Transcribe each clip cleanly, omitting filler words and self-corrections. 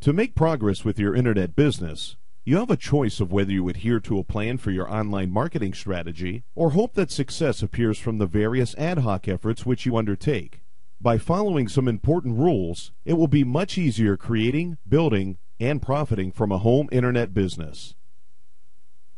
To make progress with your internet business, you have a choice of whether you adhere to a plan for your online marketing strategy or hope that success appears from the various ad hoc efforts which you undertake. By following some important rules, it will be much easier creating, building, and profiting from a home internet business.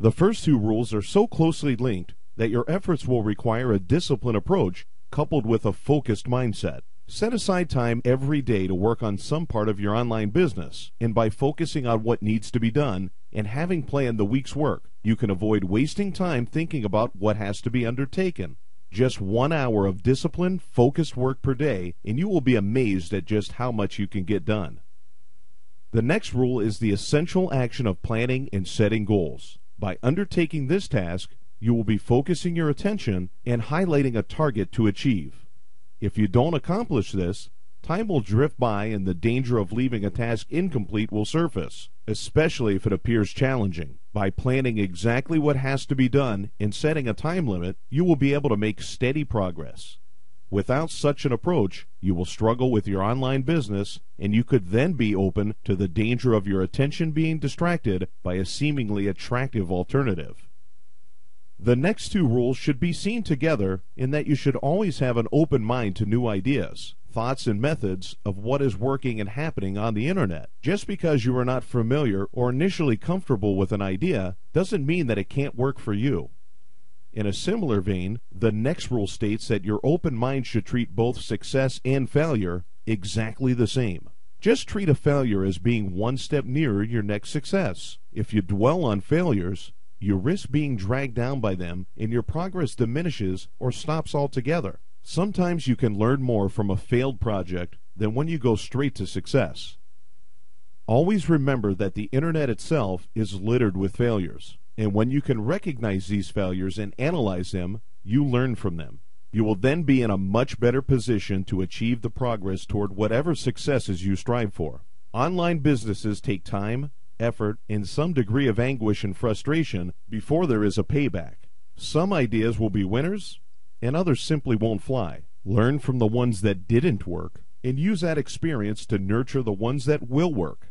The first two rules are so closely linked that your efforts will require a disciplined approach coupled with a focused mindset. Set aside time every day to work on some part of your online business, and by focusing on what needs to be done and having planned the week's work, you can avoid wasting time thinking about what has to be undertaken. Just 1 hour of disciplined, focused work per day, and you will be amazed at just how much you can get done. The next rule is the essential action of planning and setting goals. By undertaking this task, you will be focusing your attention and highlighting a target to achieve. If you don't accomplish this, time will drift by and the danger of leaving a task incomplete will surface, especially if it appears challenging. By planning exactly what has to be done and setting a time limit, you will be able to make steady progress. Without such an approach, you will struggle with your online business, and you could then be open to the danger of your attention being distracted by a seemingly attractive alternative. The next two rules should be seen together in that you should always have an open mind to new ideas, thoughts, and methods of what is working and happening on the internet. Just because you are not familiar or initially comfortable with an idea doesn't mean that it can't work for you. In a similar vein, the next rule states that your open mind should treat both success and failure exactly the same. Just treat a failure as being one step nearer your next success. If you dwell on failures, you risk being dragged down by them and your progress diminishes or stops altogether. Sometimes you can learn more from a failed project than when you go straight to success. Always remember that the internet itself is littered with failures, and when you can recognize these failures and analyze them, you learn from them. You will then be in a much better position to achieve the progress toward whatever successes you strive for. Online businesses take time, effort, and some degree of anguish and frustration before there is a payback. Some ideas will be winners, and others simply won't fly. Learn from the ones that didn't work, and use that experience to nurture the ones that will work.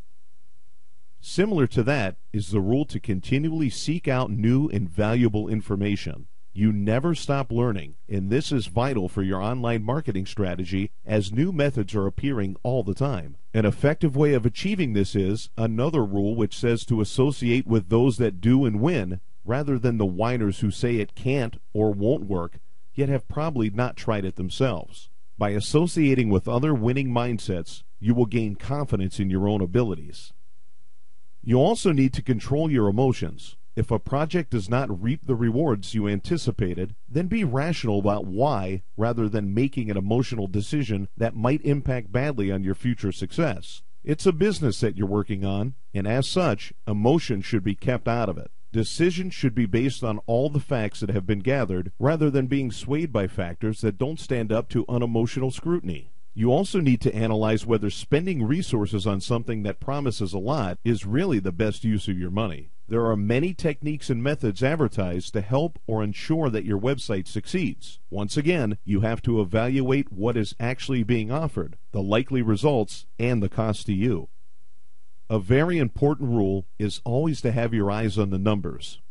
Similar to that is the rule to continually seek out new and valuable information. You never stop learning, and this is vital for your online marketing strategy as new methods are appearing all the time. An effective way of achieving this is another rule which says to associate with those that do and win rather than the whiners who say it can't or won't work, yet have probably not tried it themselves. By associating with other winning mindsets, you will gain confidence in your own abilities. You also need to control your emotions. If a project does not reap the rewards you anticipated, then be rational about why rather than making an emotional decision that might impact badly on your future success. It's a business that you're working on, and as such, emotion should be kept out of it. Decisions should be based on all the facts that have been gathered rather than being swayed by factors that don't stand up to unemotional scrutiny. You also need to analyze whether spending resources on something that promises a lot is really the best use of your money. There are many techniques and methods advertised to help or ensure that your website succeeds. Once again, you have to evaluate what is actually being offered, the likely results, and the cost to you. A very important rule is always to have your eyes on the numbers.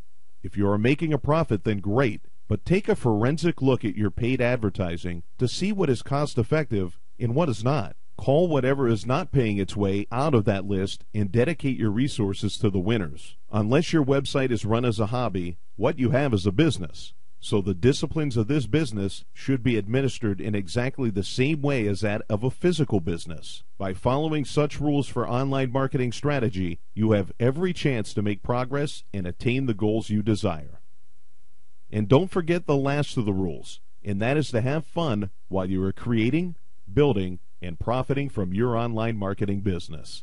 If you are making a profit, then great, but take a forensic look at your paid advertising to see what is cost-effective and what is not. Call whatever is not paying its way out of that list and dedicate your resources to the winners. Unless your website is run as a hobby, what you have is a business. So the disciplines of this business should be administered in exactly the same way as that of a physical business. By following such rules for online marketing strategy, you have every chance to make progress and attain the goals you desire. And don't forget the last of the rules, and that is to have fun while you are creating, building, and profiting from your online marketing business.